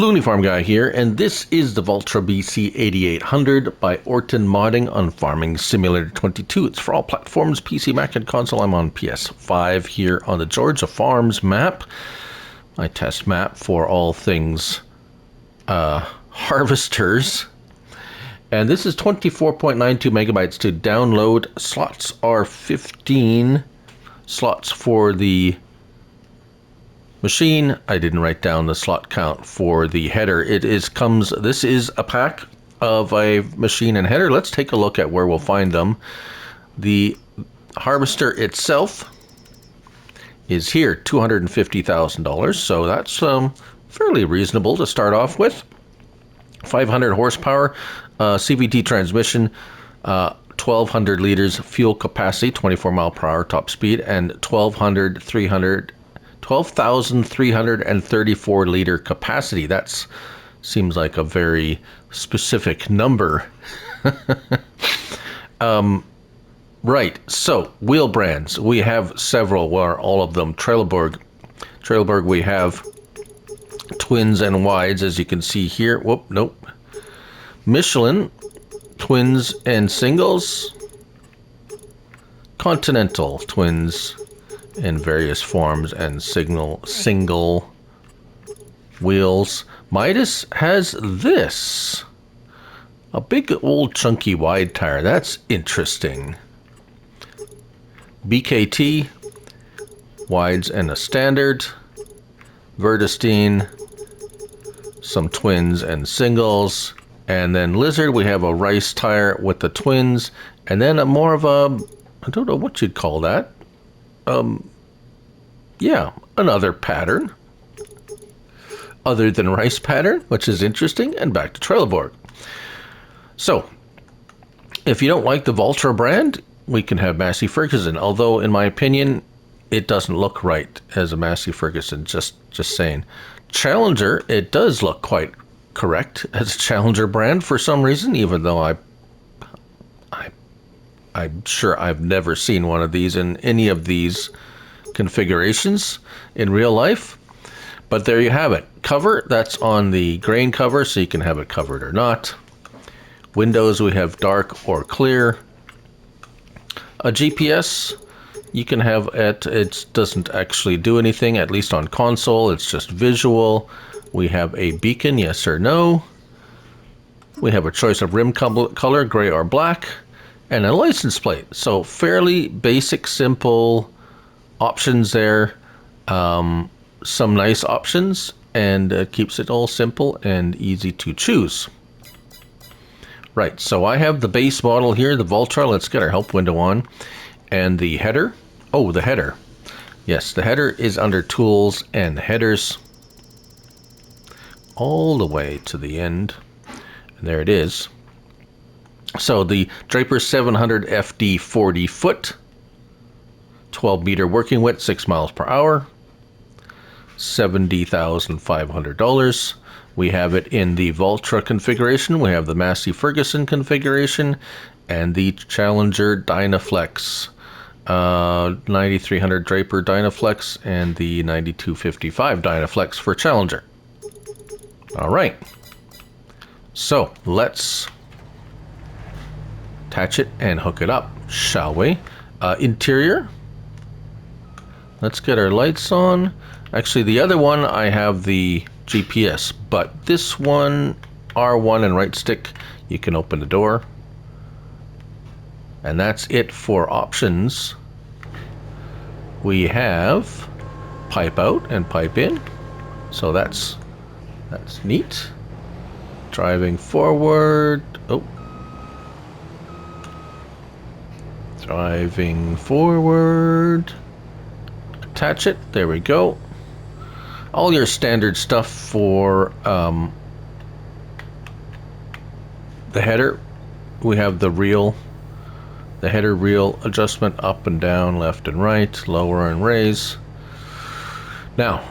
Looney Farm Guy here, and this is the Valtra BC8800 by Ortin Modding on Farming Simulator 22. It's for all platforms, PC, Mac, and console. I'm on PS5 here on the Georgia Farms map, my test map for all things harvesters. And this is 24.92 megabytes to download. Slots are 15 slots for the machine. I didn't write down the slot count for the header. This is a pack of a machine and header. Let's take a look at where we'll find them. The harvester itself is here, $250,000. So that's fairly reasonable to start off with. 500 horsepower, CVT transmission, 1,200 liters fuel capacity, 24 mile per hour top speed, and 12,334 liter capacity. That seems like a very specific number. Right, so wheel brands. We have several, all of them. Trelleborg, we have twins and wides, as you can see here. Whoop, nope. Michelin, twins and singles. Continental, twins in various forms and single wheels. Midas has this, a big old chunky wide tire. That's interesting. BKT, wides and a standard. Vertestein, some twins and singles. And then Lizard, we have a rice tire with the twins, and then more of a, I don't know what you'd call that. Yeah, another pattern other than rice pattern, which is interesting. And back to Trelleborg. So if you don't like the Valtra brand, we can have Massey Ferguson, although in my opinion it doesn't look right as a Massey Ferguson. Just saying. Challenger, it does look quite correct as a Challenger brand for some reason, even though I'm sure I've never seen one of these in any of these configurations in real life. But there you have it. Cover, that's on the grain cover, so you can have it covered or not. Windows, we have dark or clear. A GPS, you can have it doesn't actually do anything, at least on console, it's just visual. We have a beacon, yes or no. We have a choice of rim color, gray or black, and a license plate. So fairly basic, simple options there. Some nice options, and it keeps it all simple and easy to choose. Right, so I have the base model here, the Valtra. Let's get our help window on. And the header. Oh, the header. Yes, the header is under Tools and Headers. All the way to the end. And there it is. So the Draper 700 FD 40 foot. 12 meter working width, 6 miles per hour. $70,500. We have it in the Valtra configuration. We have the Massey Ferguson configuration and the Challenger Dynaflex. 9300 Draper Dynaflex and the 9255 Dynaflex for Challenger. All right. So let's attach it and hook it up, shall we? Interior. Let's get our lights on. Actually, the other one, I have the GPS, but this one, R1 and right stick, you can open the door. And that's it for options. We have pipe out and pipe in. So that's neat. Driving forward. Oh. Driving forward. Attach it. There we go. All your standard stuff for the header. We have the header reel adjustment, up and down, left and right, lower and raise. Now,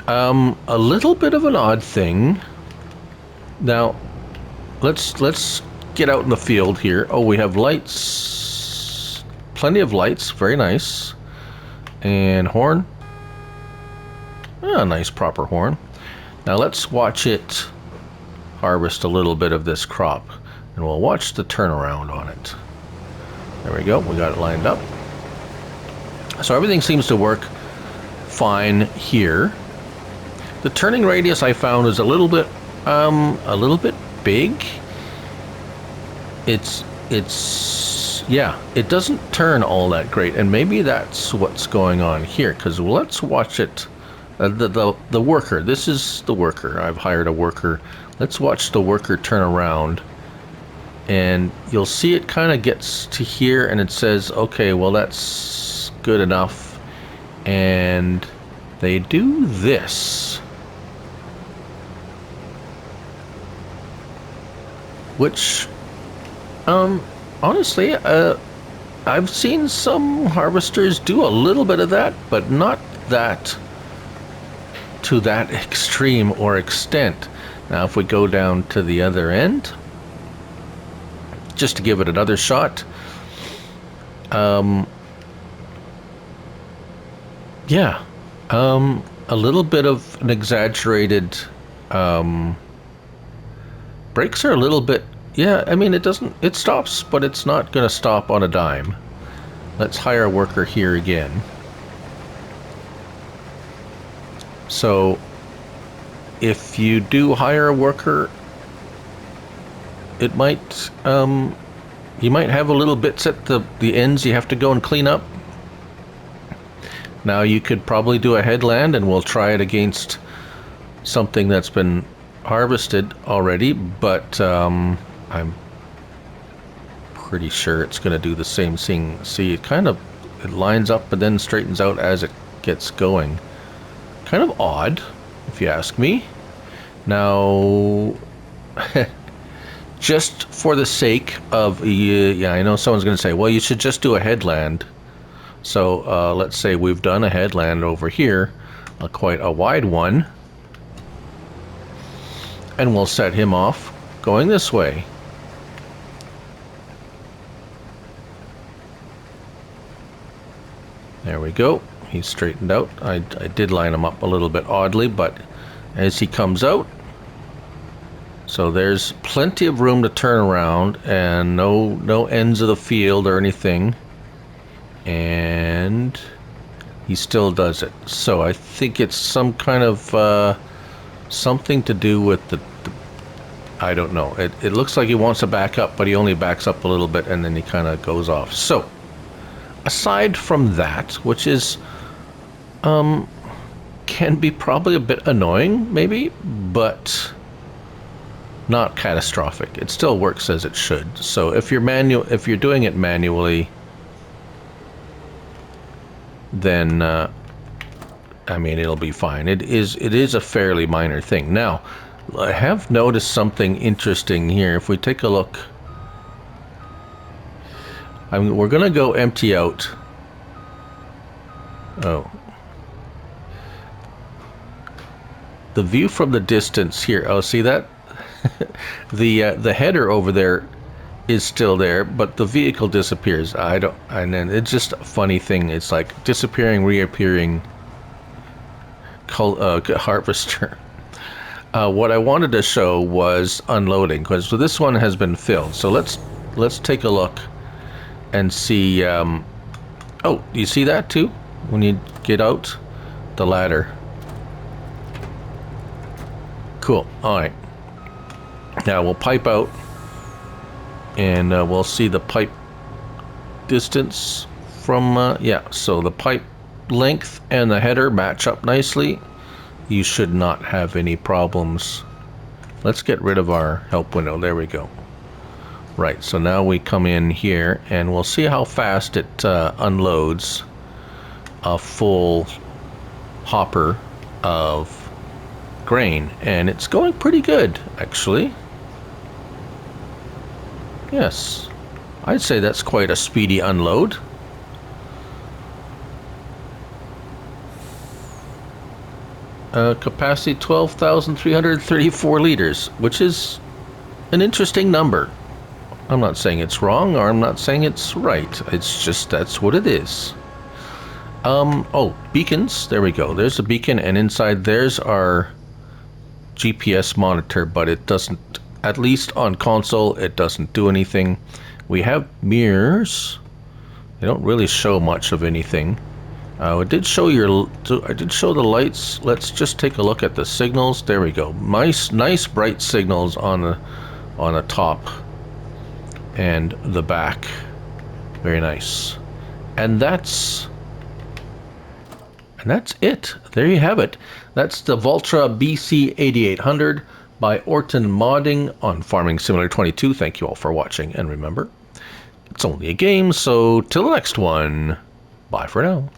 a little bit of an odd thing. Now, let's get out in the field here. Oh, we have lights, plenty of lights, very nice. And horn. A nice proper horn. Now let's watch it harvest a little bit of this crop, and we'll watch the turnaround on it. There we go, we got it lined up. So everything seems to work fine here. The turning radius I found is a little bit big. Yeah, it doesn't turn all that great, and maybe that's what's going on here, because let's watch it. The worker, this is the worker. I've hired a worker. Let's watch the worker turn around, and you'll see it kind of gets to here and it says, okay, well, that's good enough, and they do this, which honestly, I've seen some harvesters do a little bit of that, but not that to that extreme or extent. Now if we go down to the other end, just to give it another shot, yeah, a little bit of an exaggerated, brakes are a little bit, yeah, I mean, it stops, but it's not going to stop on a dime. Let's hire a worker here again. So if you do hire a worker, it might, you might have a little bits at the ends you have to go and clean up. Now you could probably do a headland, and we'll try it against something that's been harvested already, but I'm pretty sure it's going to do the same thing. See, it lines up and then straightens out as it gets going. Kind of odd, if you ask me. Now, just for the sake of, yeah, I know someone's going to say, well, you should just do a headland. So let's say we've done a headland over here, quite a wide one, and we'll set him off going this way. There we go. He's straightened out. I did line him up a little bit oddly, but as he comes out, so there's plenty of room to turn around, and no ends of the field or anything, and he still does it. So I think it's some kind of something to do with the I don't know. It looks like he wants to back up, but he only backs up a little bit and then he kind of goes off. So aside from that, which is can be probably a bit annoying maybe, but not catastrophic. It still works as it should. So if you're doing it manually, then I mean, it'll be fine. It is a fairly minor thing. Now, I have noticed something interesting here. If we take a look, we're gonna go empty out. Oh, the view from the distance here. Oh, see that? the header over there is still there, but the vehicle disappears. And then it's just a funny thing. It's like disappearing, reappearing. Harvester. What I wanted to show was unloading, because this one has been filled. So let's take a look and see. Oh, you see that too? When you get out the ladder. Cool. All right. Now we'll pipe out, and we'll see the pipe distance from. Yeah. So the pipe length and the header match up nicely. You should not have any problems. Let's get rid of our help window. There we go. Right, so now we come in here and we'll see how fast it unloads a full hopper of grain, and it's going pretty good actually. Yes, I'd say that's quite a speedy unload. Capacity 12,334 liters, which is an interesting number. I'm not saying it's wrong, or I'm not saying it's right. It's just that's what it is. Oh, beacons. There we go. There's a beacon, and inside there's our GPS monitor, but it doesn't, at least on console, it doesn't do anything. We have mirrors. They don't really show much of anything. I did show the lights. Let's just take a look at the signals. There we go. Nice bright signals on the top and the back. Very nice. And that's it. There you have it. That's the Valtra BC8800 by Ortin Modding on Farming Simulator 22. Thank you all for watching, and remember, it's only a game, so till the next one, bye for now.